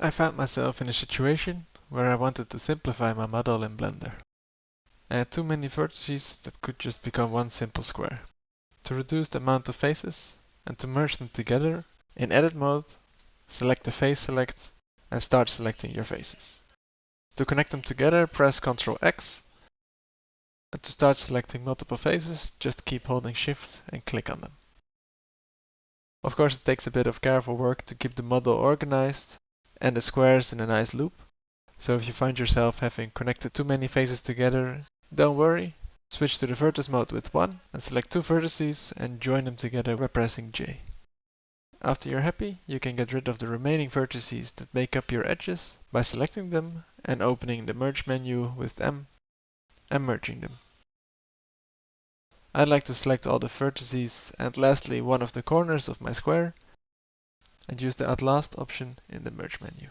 I found myself in a situation where I wanted to simplify my model in Blender. I had too many vertices that could just become one simple square. To reduce the amount of faces and to merge them together, in Edit mode, select the Face Select and start selecting your faces. To connect them together, press Ctrl X, and to start selecting multiple faces, just keep holding Shift and click on them. Of course, it takes a bit of careful work to keep the model organized and the squares in a nice loop. So if you find yourself having connected too many faces together, don't worry. Switch to the vertex mode with 1 and select 2 vertices and join them together by pressing J. After you're happy, you can get rid of the remaining vertices that make up your edges by selecting them and opening the Merge menu with M and merging them. I'd like to select all the vertices and lastly one of the corners of my square and use the Add Last option in the Merge menu.